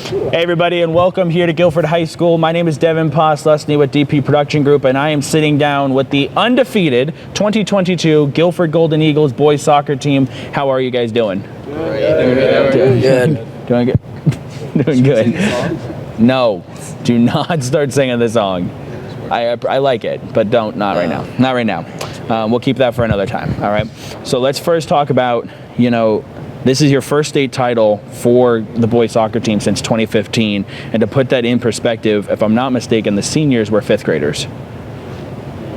Hey everybody, and welcome here to Gilford High School. My name is Devin Postlesny with DP Production Group, and I am sitting down with the undefeated 2022 Gilford Golden Eagles boys soccer team. How are you guys doing? Good. Doing good. Doing good. No, do not start singing the song. I like it, but not right now. Not right now. We'll keep that for another time. All right. So let's first talk about, this is your first state title for the boys soccer team since 2015. And to put that in perspective, if I'm not mistaken, the seniors were fifth graders,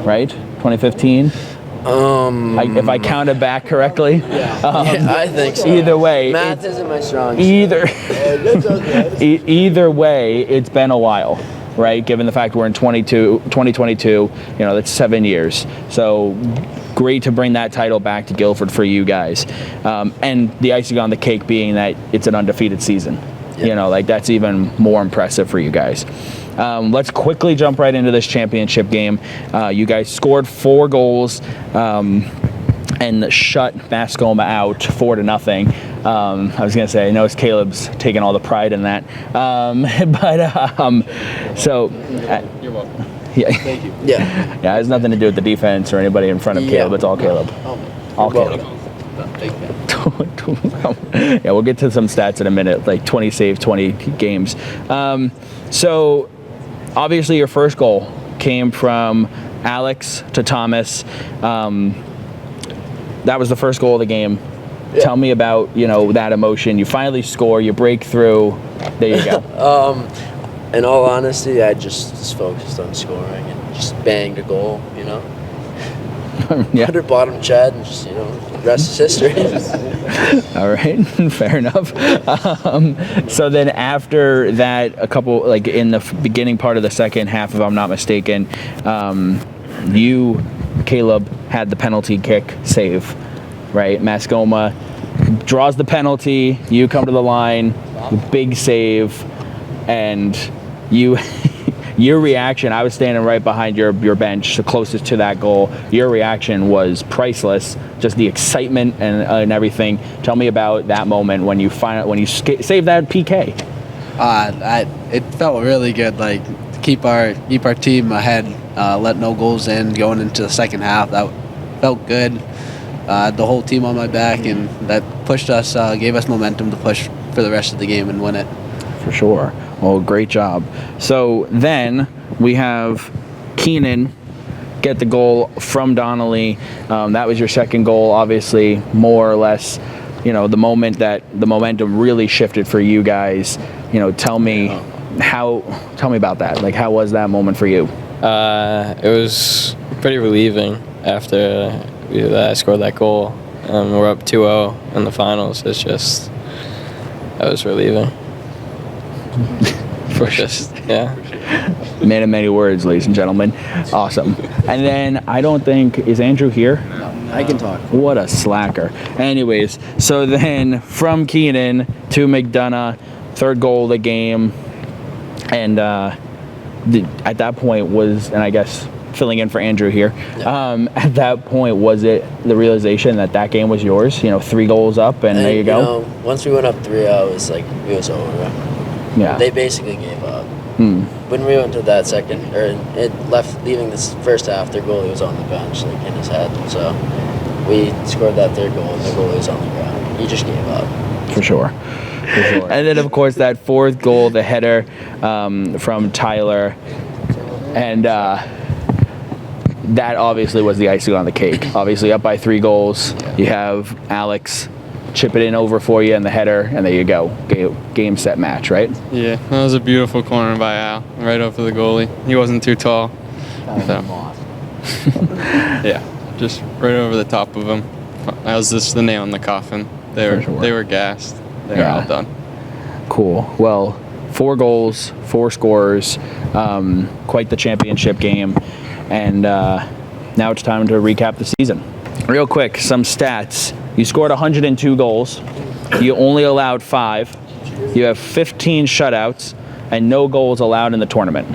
right? 2015? If I counted back correctly. Yeah, I think so. Either way. Math isn't my strong suit. Either way, it's been a while, right? Given the fact we're in 2022, that's 7 years. So great to bring that title back to Gilford for you guys. And the icing on the cake being that it's an undefeated season. Yep. That's even more impressive for you guys. Let's quickly jump right into this championship game. You guys scored 4 goals and shut Mascoma out 4-0. I was going to say, I know Caleb's taking all the pride in that. You're welcome. Yeah. Thank you. Yeah. Yeah, it has nothing to do with the defense or anybody in front of Caleb. It's all Caleb. All Caleb. Yeah, we'll get to some stats in a minute, like 20 saves, 20 games. So obviously your first goal came from Alex to Thomas. That was the first goal of the game. Yeah. Tell me about, that emotion. You finally score, you break through. There you go. In all honesty, I just focused on scoring and just banged a goal, Yeah. 100 bottom Chad and just, rest is history. All right, fair enough. So then after that, in the beginning part of the second half, if I'm not mistaken, you, Caleb, had the penalty kick save, right? Mascoma draws the penalty, you come to the line, big save, and your reaction, I was standing right behind your bench, the closest to that goal. Your reaction was priceless, just the excitement and everything. Tell me about that moment when you saved that PK. It felt really good, to keep our team ahead, let no goals in going into the second half. That felt good. The whole team on my back, and that pushed us, gave us momentum to push for the rest of the game and win it. For sure. Well, great job. So then we have Keenan get the goal from Donnelly. That was your second goal, obviously, more or less, the momentum really shifted for you guys. Tell me about that. How was that moment for you? It was pretty relieving after I scored that goal. We're up 2-0 in the finals. That was relieving. For just, yeah. Man of many words, ladies and gentlemen. Awesome. And then is Andrew here? No, I can talk. What a slacker. Anyways, so then from Keenan to McDonough, third goal of the game. And at that point and I guess filling in for Andrew here, at that point, was it the realization that game was yours? 3 goals up, and there you go? Once we went up 3-0, it was over. Yeah. They basically gave up. When we went to that second, leaving this first half, their goalie was on the bench, in his head. So we scored that third goal, and the goalie was on the ground. He just gave up. For sure. And then, of course, that fourth goal, the header from Tyler, and that obviously was the icing on the cake. Obviously, up by 3 goals, you have Alex chip it in over for you and the header, and there you go. Game, set, match, right? Yeah, that was a beautiful corner by Al, right over the goalie. He wasn't too tall. So. Yeah, just right over the top of him. That was just the nail in the coffin. They were gassed. They were all done. Cool. Well, 4 goals, 4 scorers, quite the championship game, and now it's time to recap the season. Real quick, some stats. You scored 102 goals. You only allowed 5. You have 15 shutouts and no goals allowed in the tournament.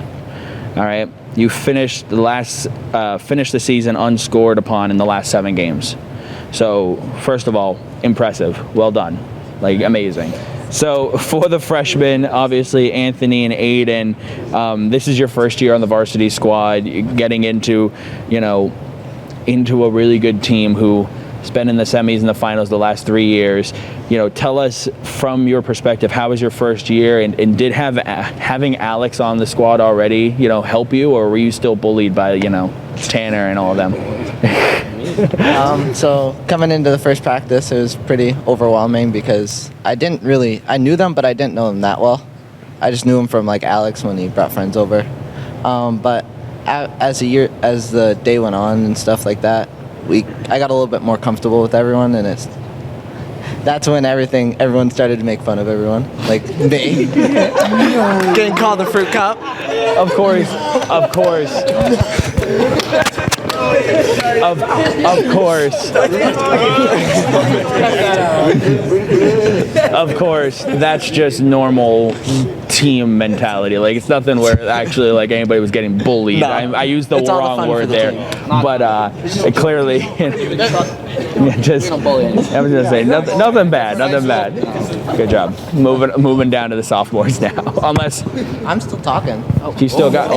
All right. You finished the season unscored upon in the last 7 games. So first of all, impressive. Well done. Amazing. So for the freshmen, obviously Anthony and Aiden, this is your first year on the varsity squad, getting into, into a really good team who's been in the semis and the finals the last 3 years. Tell us from your perspective, how was your first year, and did having Alex on the squad already, help you, or were you still bullied by, Tanner and all of them? So coming into the first practice, it was pretty overwhelming because I knew them, but I didn't know them that well. I just knew them from like Alex when he brought friends over. But as the day went on and stuff like that, I got a little bit more comfortable with everyone, and that's when everyone started to make fun of everyone, like me, getting called the fruit cup. Of course. Of course, that's just normal team mentality. Like, it's nothing where actually like anybody was getting bullied. No. I used the wrong word there, but clearly, just I was gonna say nothing bad. Good job. Moving down to the sophomores now. Unless I'm still talking. you still got.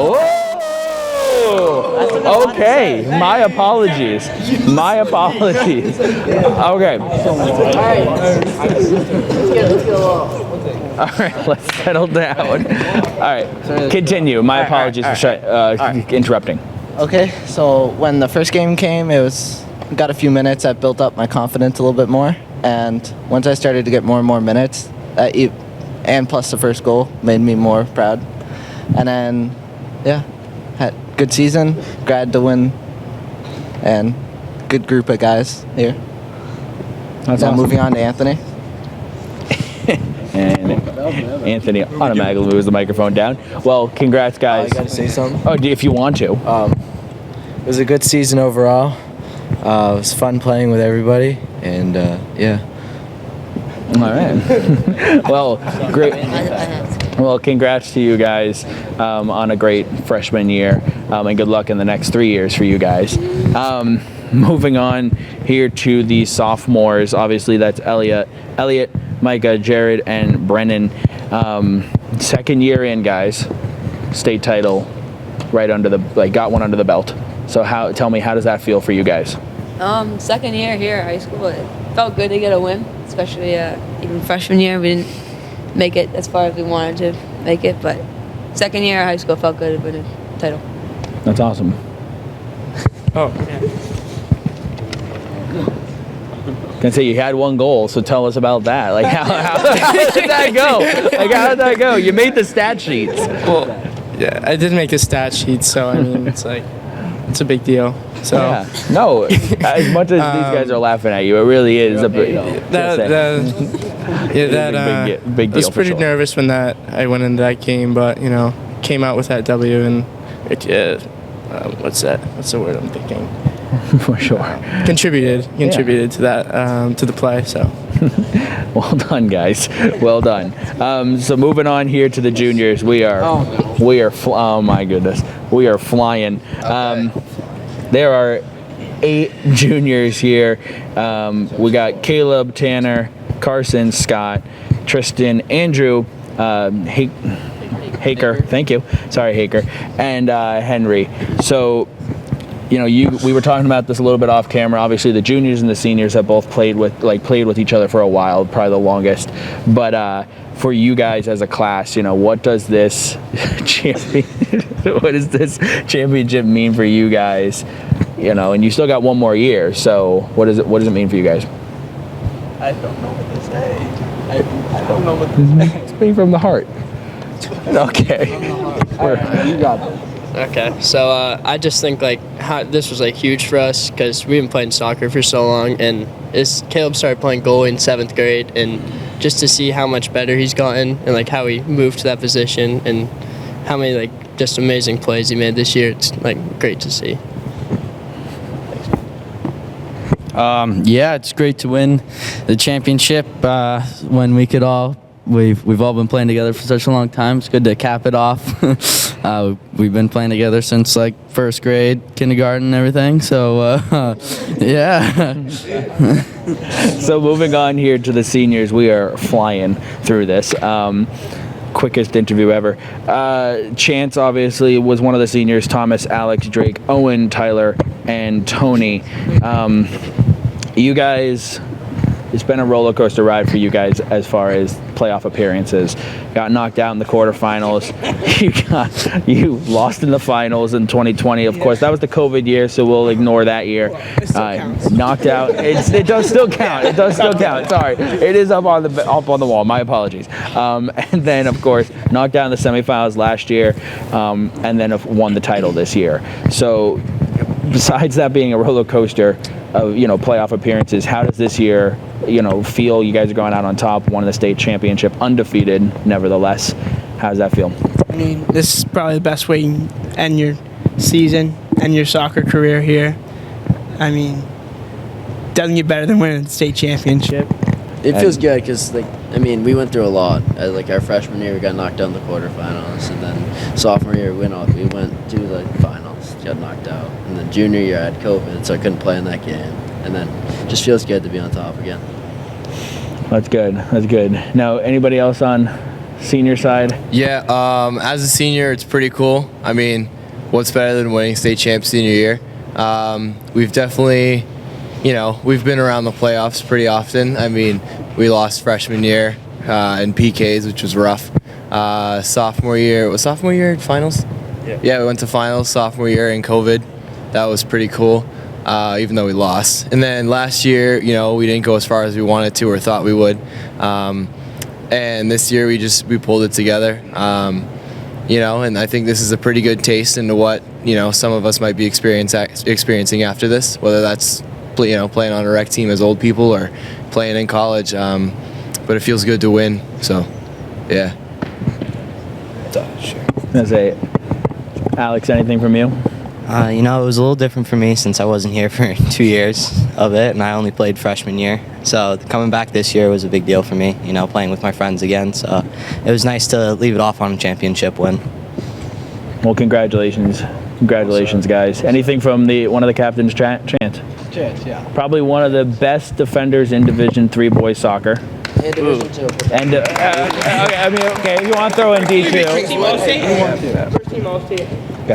Okay, my apologies. Okay. All right, let's settle down. All right, continue. My apologies for interrupting. Okay, so when the first game came, got a few minutes. That built up my confidence a little bit more, and once I started to get more and more minutes, and plus the first goal made me more proud. And then, had good season, glad to win, and good group of guys here. That's now awesome. moving on to Anthony. And Anthony automatically moves the microphone down. Well, congrats, guys. I gotta say something. Oh, if you want to. It was a good season overall. It was fun playing with everybody, and yeah. All right. Well, great. Well, congrats to you guys on a great freshman year, and good luck in the next 3 years for you guys. Moving on here to the sophomores. Obviously, that's Elliot, Micah, Jared, and Brennan. Second year in, guys. State title, got one under the belt. So tell me, how does that feel for you guys? Second year here at high school, it felt good to get a win, especially even freshman year. We didn't make it as far as we wanted to make it, but second year at high school felt good to win a title. That's awesome. Oh, yeah. Can say you had one goal, so tell us about that. Like, how did that go? How did that go? You made the stat sheets. Well, yeah, I did make the stat sheet, so I mean, it's a big deal. So yeah. No, as much as these guys are laughing at you, it really is a big big deal. I was pretty nervous when I went into that game, but came out with that W, and what's the word I'm thinking? For sure. Contributed to that, to the play. So. Well done, guys. Well done. So moving on here to the juniors, we are oh my goodness, we are flying. Okay. There are 8 juniors here. We got Caleb, Tanner, Carson, Scott, Tristan, Andrew, Haker. Thank you. Sorry, Haker, and Henry. So, we were talking about this a little bit off camera. Obviously, the juniors and the seniors have both played with each other for a while, probably the longest. But for you guys as a class, what does this championship mean for you guys? And you still got one more year. So what does it mean for you guys? I don't know what to say. I don't know what this means. Speak from the heart. Okay. You got it. Okay, so I just think this was huge for us because we've been playing soccer for so long, and Caleb started playing goalie in 7th grade, and just to see how much better he's gotten and how he moved to that position and how many just amazing plays he made this year, it's great to see. Yeah, it's great to win the championship when we've all been playing together for such a long time. It's good to cap it off. We've been playing together since 1st grade, kindergarten, and everything. So yeah. So moving on here to the seniors, we are flying through this. Quickest interview ever. Chance obviously was one of the seniors. Thomas, Alex, Drake, Owen, Tyler, and Tony. You guys, it's been a roller coaster ride for you guys as far as playoff appearances. Got knocked out in the quarterfinals. You lost in the finals in 2020. Of course, that was the COVID year, so we'll ignore that year. Knocked out. It does still count. It does still count. Sorry, it is up on the wall. My apologies. And then, of course, knocked out in the semifinals last year, and then won the title this year. So, besides that being a roller coaster of playoff appearances, how does this year feel? You guys are going out on top, won the state championship, undefeated nevertheless. How does that feel? I mean, this is probably the best way you can end your season, end your soccer career here. I mean, doesn't get better than winning the state championship. It feels good because, we went through a lot. Our freshman year, we got knocked out in the quarterfinals, and then sophomore year, we went to the finals, got knocked out. And then junior year, I had COVID, so I couldn't play in that game. And then it just feels good to be on top again. That's good. That's good. Now, anybody else on senior side? Yeah, as a senior, it's pretty cool. I mean, what's better than winning state champ senior year? We've definitely, we've been around the playoffs pretty often. I mean, we lost freshman year in PKs, which was rough. Sophomore year finals? Yeah, we went to finals sophomore year in COVID. That was pretty cool, even though we lost. And then last year, we didn't go as far as we wanted to or thought we would. And this year we pulled it together. And I think this is a pretty good taste into what, some of us might be experiencing after this, whether that's, playing on a rec team as old people or playing in college. But it feels good to win, so, yeah. Sure. That's it. Alex, anything from you? It was a little different for me since I wasn't here for 2 years of it, and I only played freshman year. So coming back this year was a big deal for me, playing with my friends again. So it was nice to leave it off on a championship win. Well, congratulations. Congratulations, guys. Anything from one of the captains, Chance? Chance, yeah. Probably one of the best defenders in Division III boys soccer. And Division 2. And, okay, if you want to throw in D2.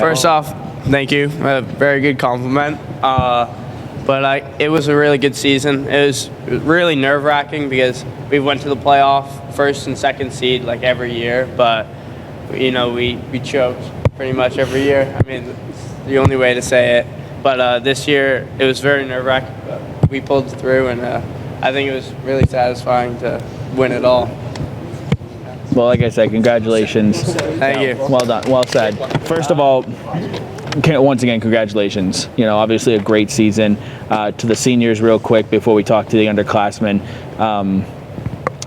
First off, thank you. A very good compliment. But it was a really good season. It was really nerve-wracking because we went to the playoff, first and second seed, every year. But, we choked pretty much every year. I mean, it's the only way to say it. But this year, it was very nerve-wracking. But we pulled through, and I think it was really satisfying to win it all. Well, like I said, congratulations. Thank you. Well done. Well said. First of all, once again, congratulations. Obviously a great season. To the seniors real quick before we talk to the underclassmen.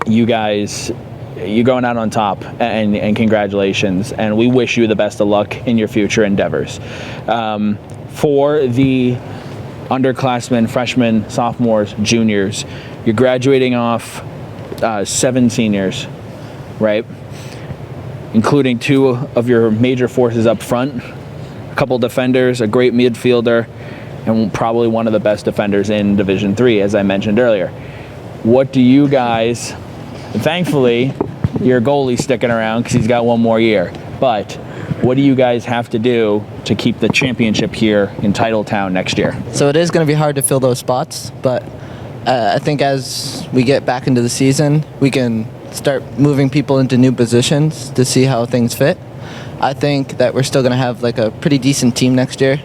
You guys, you're going out on top, and congratulations. And we wish you the best of luck in your future endeavors. For the underclassmen, freshmen, sophomores, juniors, you're graduating off 7 seniors, right? Including 2 of your major forces up front, a couple defenders, a great midfielder, and probably one of the best defenders in Division III, as I mentioned earlier. What do you guys, thankfully, your goalie's sticking around because he's got 1 more year, but what do you guys have to do to keep the championship here in Titletown next year? So it is going to be hard to fill those spots, but I think as we get back into the season, we can start moving people into new positions to see how things fit. I think that we're still going to have a pretty decent team next year.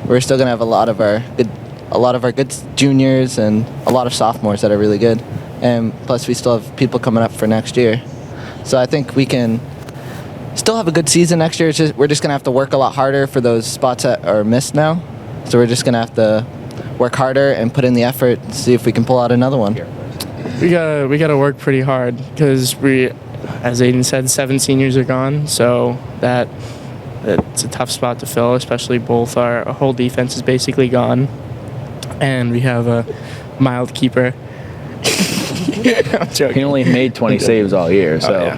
We're still going to have a lot of our good juniors and a lot of sophomores that are really good, and plus we still have people coming up for next year. So I think we can still have a good season next year. We're just going to have to work a lot harder for those spots that are missed now. So we're just going to have to work harder and put in the effort to see if we can pull out another one. We gotta work pretty hard because as Aiden said, 7 seniors are gone, so it's a tough spot to fill, especially both our whole defense is basically gone, and we have a mild keeper. I'm joking. He only made 20 saves all year, so.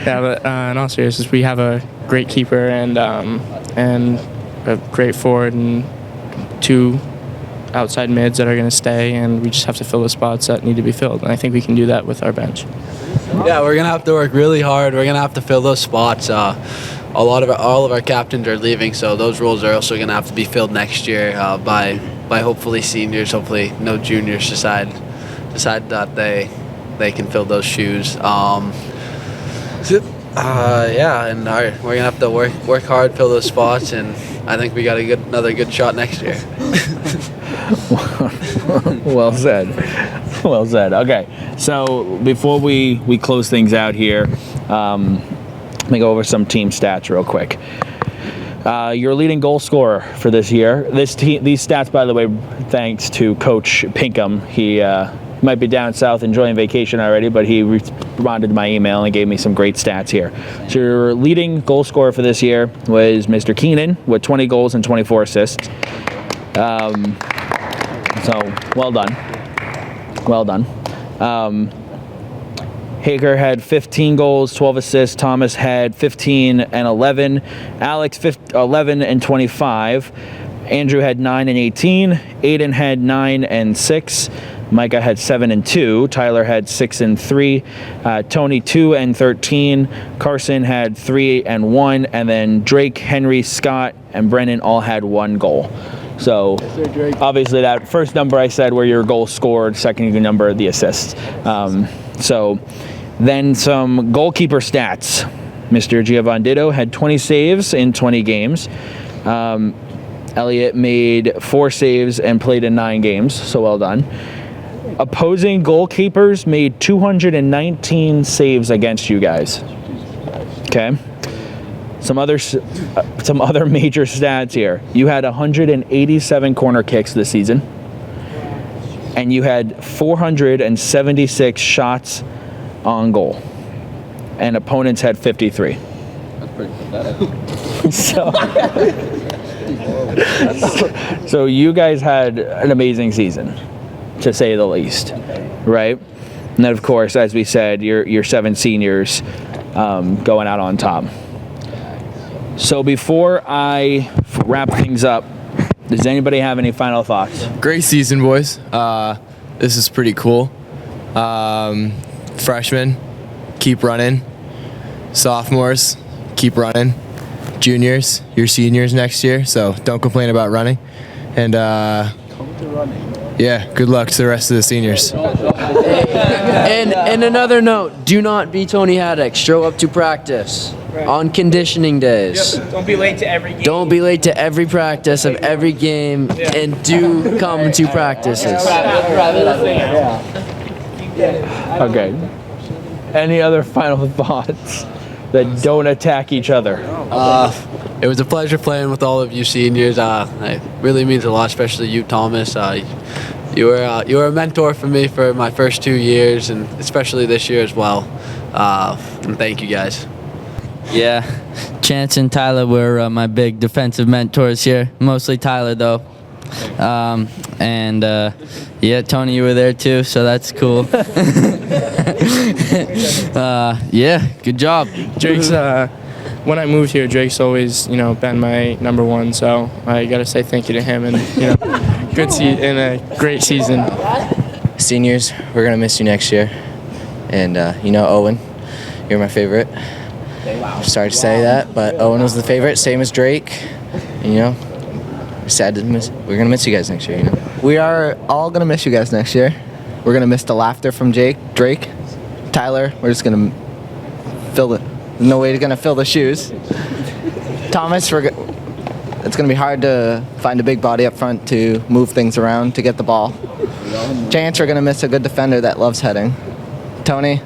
But in all seriousness, we have a great keeper and a great forward and 2 outside mids that are going to stay, and we just have to fill the spots that need to be filled. And I think we can do that with our bench. Yeah, we're gonna have to work really hard. We're gonna have to fill those spots. All of our captains are leaving, so those roles are also gonna have to be filled next year by hopefully seniors. Hopefully, no juniors decide that they can fill those shoes. Yeah, and we're gonna have to work hard, fill those spots, and I think we got another good shot next year. Well said. Well said. Okay, so before we close things out here, let me go over some team stats real quick. Your leading goal scorer for this year. These stats, by the way, thanks to Coach Pinkham. He might be down south enjoying vacation already, but he responded to my email and gave me some great stats here. So your leading goal scorer for this year was Mr. Keenan with 20 goals and 24 assists. So well done. Well done. Hager had 15 goals, 12 assists. Thomas had 15 and 11. Alex 11 and 25. Andrew had 9 and 18. Aiden had 9 and 6. Micah had 7 and 2. Tyler had 6 and 3. Tony 2 and 13. Carson had 3 and 1. And then Drake, Henry, Scott, and Brennan all had 1 goal. So obviously that first number I said were your goals scored, second number the assists. So then some goalkeeper stats. Mr. Giovandito had 20 saves in 20 games. Elliot made 4 saves and played in 9 games, so well done. Opposing goalkeepers made 219 saves against you guys. Okay. Some other major stats here. You had 187 corner kicks this season, and you had 476 shots on goal, and opponents had 53. That's pretty pathetic. So you guys had an amazing season, to say the least, right? And then, of course, as we said, your 7 seniors going out on top. So before I wrap things up, does anybody have any final thoughts? Great season, boys. This is pretty cool. Freshmen, keep running. Sophomores, keep running. Juniors, you're seniors next year, so don't complain about running. And yeah, good luck to the rest of the seniors. And another note, do not be Tony Haddock. Show up to practice on conditioning days. Don't be late to every game. Don't be late to every practice of every game, and do come to practices. Okay. Any other final thoughts that don't attack each other? It was a pleasure playing with all of you seniors. It really means a lot, especially you, Thomas. You were a mentor for me for my first 2 years, and especially this year as well. And thank you guys. Yeah, Chance and Tyler were my big defensive mentors here. Mostly Tyler, though. Yeah, Tony, you were there too, so that's cool. Yeah, good job. Drake's, when I moved here, Drake's always, been my number one, so I got to say thank you to him, and, and a great season. Seniors, we're going to miss you next year. And, Owen, you're my favorite. Sorry to say that, but Owen was the favorite, same as Drake. And, sad to miss. We're going to miss you guys next year, We are all going to miss you guys next year. We're going to miss the laughter from Drake, Tyler. We're just going to fill it. No way to going to fill the shoes. Thomas, it's going to be hard to find a big body up front to move things around to get the ball. Chance, we're going to miss a good defender that loves heading. Tony,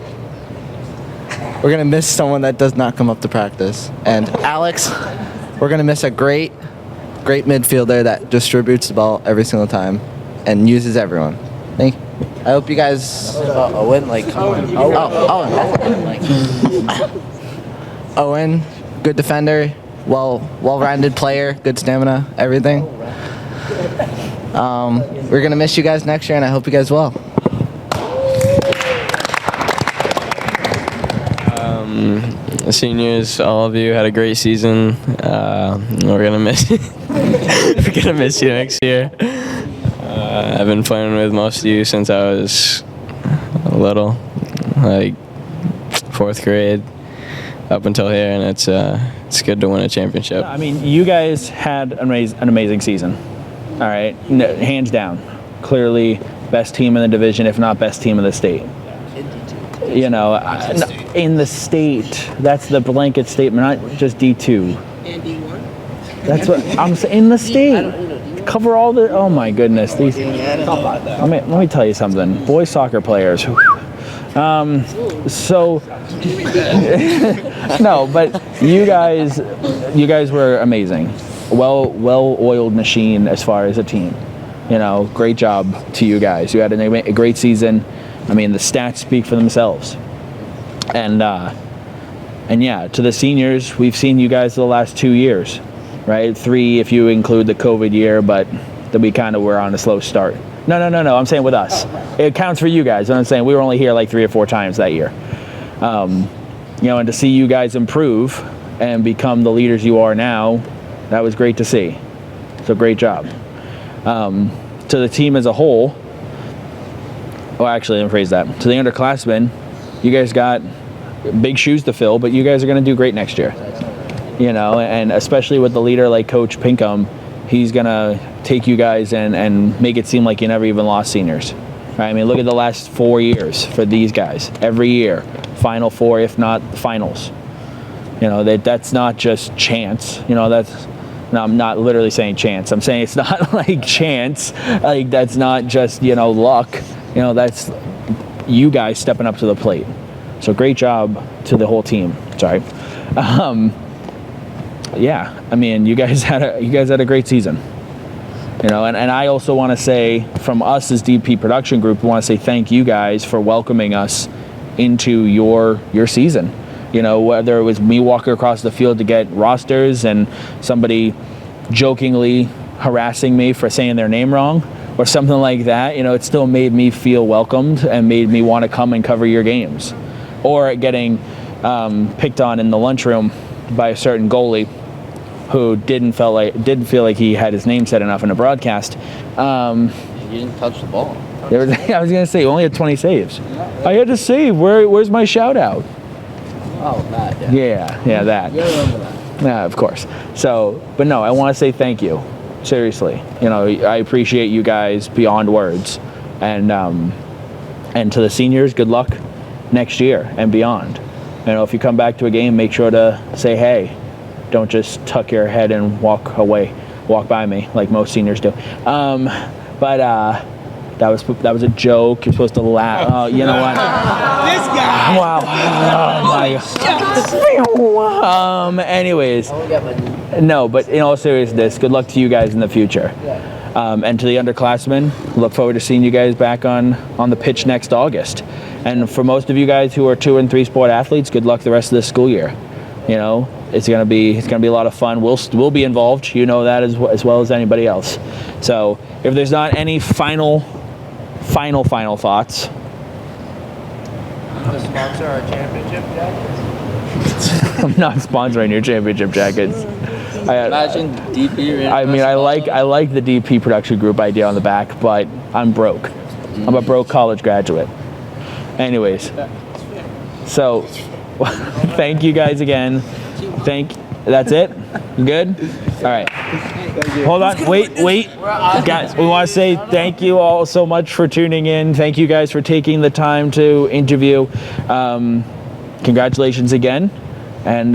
we're going to miss someone that does not come up to practice. And Alex, we're going to miss a great midfielder that distributes the ball every single time and uses everyone. Thank you. I hope you guys... Owen, Owen, good defender, well-rounded player, good stamina, everything. We're going to miss you guys next year, and I hope you guys well. Seniors, all of you had a great season. We're gonna miss you. We're gonna miss you next year. I've been playing with most of you since I was little, like 4th grade up until here, and it's good to win a championship. I mean, you guys had an amazing season. All right, hands down. Clearly, best team in the division, if not best team in the state. You know, in the state. That's the blanket statement, not just D2. And D1. That's what I'm saying. In the state, cover all the. Oh my goodness, these. Let me tell you something. Boys soccer players. So no, but you guys were amazing. Well-oiled machine as far as a team. You know, great job to you guys. You had a great season. I mean, the stats speak for themselves. And yeah, to the seniors, we've seen you guys the last 2 years, right? 3 if you include the COVID year, but then we kind of were on a slow start. No. I'm saying with us. It counts for you guys. I'm saying we were only here like 3 or 4 times that year. You know, and to see you guys improve and become the leaders you are now, that was great to see. So great job. To the team as a whole, let me phrase that. To the underclassmen, you guys got big shoes to fill, but you guys are going to do great next year. You know, and especially with the leader like Coach Pinkham, he's going to take you guys and make it seem like you never even lost seniors. Right? I mean, look at the last 4 years for these guys. Every year, Final Four, if not finals. You know, that's not just chance. You know, no, I'm not literally saying chance. I'm saying it's not like chance. Like, that's not just, you know, luck. You know, that's you guys stepping up to the plate. So great job to the whole team. Sorry. Yeah, I mean, you guys had a great season. You know, and I also want to say, from us as DP Production Group, we want to say thank you guys for welcoming us into your season. You know, whether it was me walking across the field to get rosters and somebody jokingly harassing me for saying their name wrong or something like that, you know, it still made me feel welcomed and made me want to come and cover your games. Or getting picked on in the lunchroom by a certain goalie who didn't feel like he had his name said enough in a broadcast. You didn't touch the ball. I was gonna say, he only had 20 saves. I had to save. Where's my shout out? Oh, that. Yeah, that. You remember that. Yeah, of course. So, but no, I want to say thank you. Seriously, you know, I appreciate you guys beyond words, and to the seniors, good luck next year and beyond. You know, if you come back to a game, make sure to say hey. Don't just tuck your head and walk by me like most seniors do. But that was a joke. You're supposed to laugh. Oh, you know what? This guy. Wow. Oh my. Anyways, no. But in all seriousness, good luck to you guys in the future. And to the underclassmen, look forward to seeing you guys back on the pitch next August. And for most of you guys who are 2 and 3 sport athletes, good luck the rest of this school year. You know, it's gonna be a lot of fun. We'll be involved. You know that as well as anybody else. So if there's not any final thoughts. To sponsor our championship jackets. I'm not sponsoring your championship jackets. Imagine DP. I mean, I like the DP Production Group idea on the back, but I'm broke. I'm a broke college graduate. Anyways, so thank you guys again. That's it? You good? All right. Hold on. Wait. Guys, we want to say thank you all so much for tuning in. Thank you guys for taking the time to interview. Congratulations again. And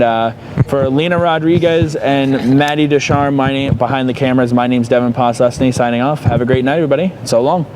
for Lena Rodriguez and Maddie Descharmes, behind the cameras, my name's Devin Poslusny signing off. Have a great night, everybody. So long.